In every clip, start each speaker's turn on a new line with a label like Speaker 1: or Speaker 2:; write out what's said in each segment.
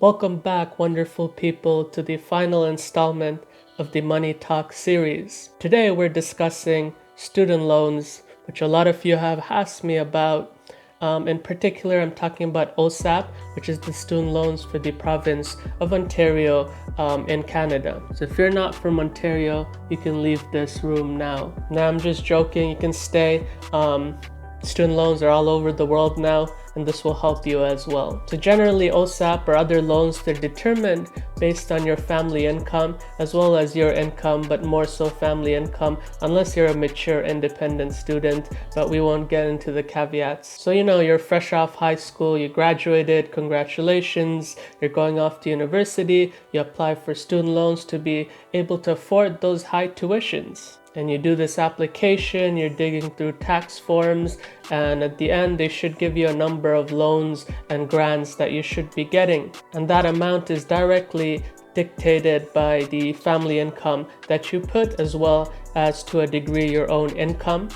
Speaker 1: Welcome back, wonderful people, to the final installment of the Money Talks series. Today we're discussing student loans, which a lot of you have asked me about. In particular, I'm talking about OSAP, which is the student loans for the province of Ontario in Canada. So if you're not from Ontario, you can leave this room now. Now, I'm just joking, you can stay. Student loans are all over the world now, and this will help you as well. So generally, OSAP or other loans, they're determined based on your family income as well as your income, but more so family income, unless you're a mature independent student, but we won't get into the caveats. So you're fresh off high school, you graduated, congratulations, you're going off to university, you apply for student loans to be able to afford those high tuitions. And you do this application, you're digging through tax forms, and at the end they should give you a number of loans and grants that you should be getting. And that amount is directly dictated by the family income that you put, as well as to a degree your own income.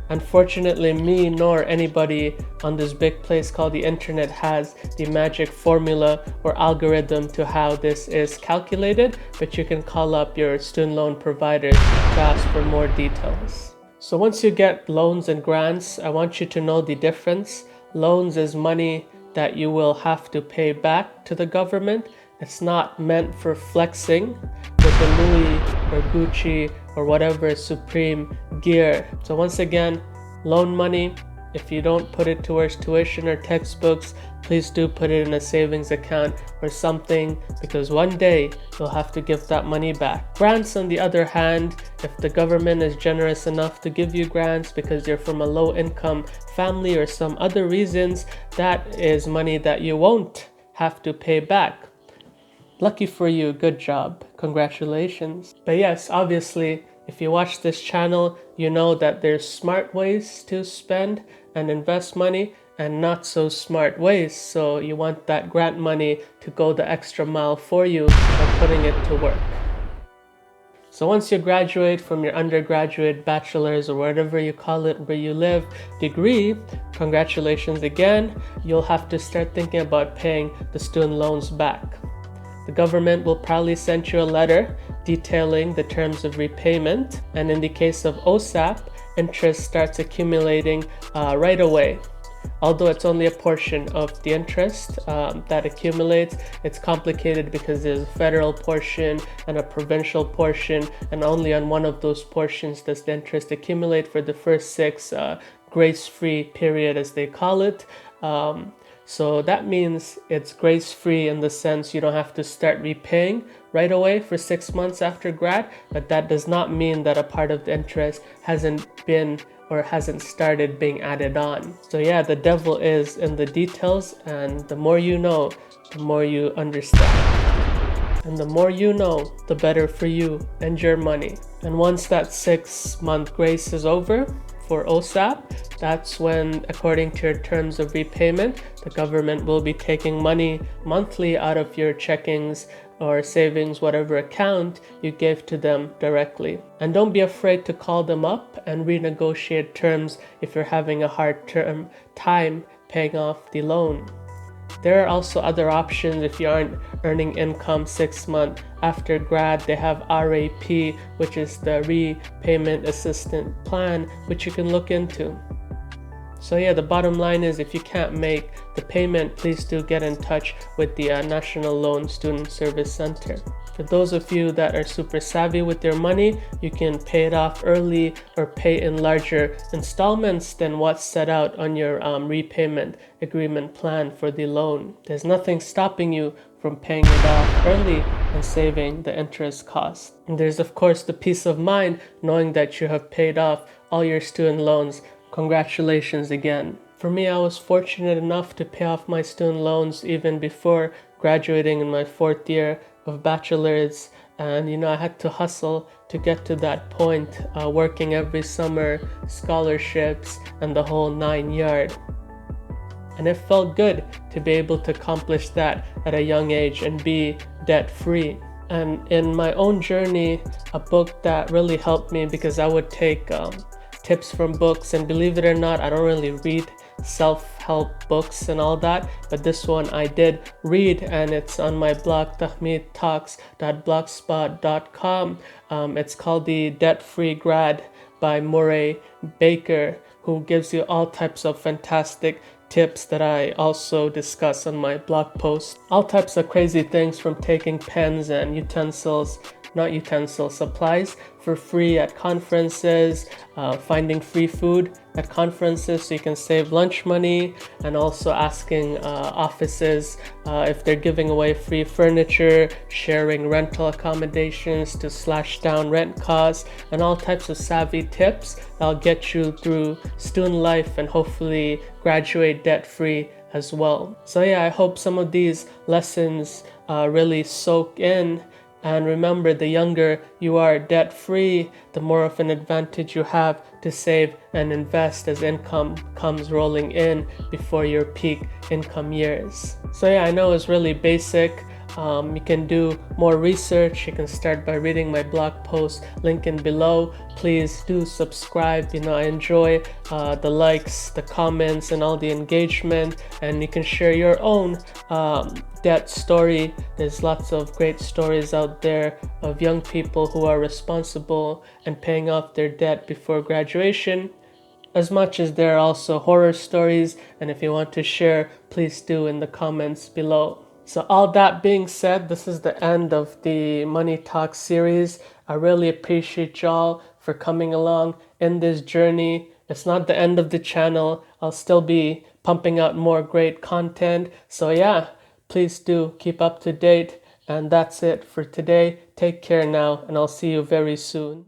Speaker 1: Unfortunately, me nor anybody on this big place called the internet has the magic formula or algorithm to how this is calculated, but you can call up your student loan providers to ask for more details. So once you get loans and grants, I want you to know the difference. Loans is money that you will have to pay back to the government. It's not meant for flexing with the Louis or Gucci or whatever Supreme gear. So once again, loan money, if you don't put it towards tuition or textbooks, please do put it in a savings account or something, because one day you'll have to give that money back. Grants, on the other hand, if the government is generous enough to give you grants because you're from a low income family or some other reasons, that is money that you won't have to pay back. Lucky for you, good job, congratulations. But yes, obviously, if you watch this channel, you know that there's smart ways to spend and invest money and not so smart ways. So you want that grant money to go the extra mile for you by putting it to work. So once you graduate from your undergraduate, bachelor's, or whatever you call it, where you live, degree, congratulations again, you'll have to start thinking about paying the student loans back. The government will probably send you a letter detailing the terms of repayment, and in the case of OSAP, interest starts accumulating right away. Although it's only a portion of the interest that accumulates, it's complicated because there's a federal portion and a provincial portion, and only on one of those portions does the interest accumulate for the first 6 grace-free period, as they call it. So that means it's grace-free in the sense you don't have to start repaying right away for 6 months after grad, but that does not mean that a part of the interest hasn't been or hasn't started being added on. So yeah, the devil is in the details, and the more you know, the more you understand. And the more you know, the better for you and your money. And once that 6-month grace is over for OSAP, that's when, according to your terms of repayment, the government will be taking money monthly out of your checkings or savings, whatever account you gave to them directly. And don't be afraid to call them up and renegotiate terms if you're having a hard time paying off the loan. There are also other options if you aren't earning income 6 months after grad. They have RAP, which is the Repayment Assistance Plan, which you can look into. So yeah, the bottom line is, if you can't make the payment, please do get in touch with the National Loan Student Service Center. For those of you that are super savvy with your money, you can pay it off early or pay in larger installments than what's set out on your repayment agreement plan for the loan. There's nothing stopping you from paying it off early and saving the interest cost. And there's of course the peace of mind knowing that you have paid off all your student loans. Congratulations again. For me, I was fortunate enough to pay off my student loans even before graduating in my 4th year of bachelor's, and I had to hustle to get to that point, working every summer, scholarships, and the whole 9 yard. And it felt good to be able to accomplish that at a young age and be debt-free. And in my own journey, a book that really helped me, because I would take tips from books, and believe it or not, I don't really read self-help books and all that, but this one I did read, and it's on my blog tahmidtalks.blogspot.com. It's called The Debt-Free Grad by Murray Baker, who gives you all types of fantastic tips that I also discuss on my blog post. All types of crazy things, from taking pens and supplies for free at conferences, finding free food at conferences so you can save lunch money, and also asking offices if they're giving away free furniture, sharing rental accommodations to slash down rent costs, and all types of savvy tips that'll get you through student life and hopefully graduate debt-free as well. So yeah, I hope some of these lessons really soak in. And remember, the younger you are debt-free, the more of an advantage you have to save and invest as income comes rolling in before your peak income years. So yeah, I know it's really basic. You can do more research. You can start by reading my blog post, link in below. Please do subscribe. I enjoy the likes, the comments, and all the engagement, and you can share your own debt story. There's lots of great stories out there of young people who are responsible and paying off their debt before graduation, as much as there are also horror stories. And if you want to share, please do in the comments below. So all that being said, this is the end of the Money Talk series. I really appreciate y'all for coming along in this journey. It's not the end of the channel. I'll still be pumping out more great content. So yeah, please do keep up to date. And that's it for today. Take care now, and I'll see you very soon.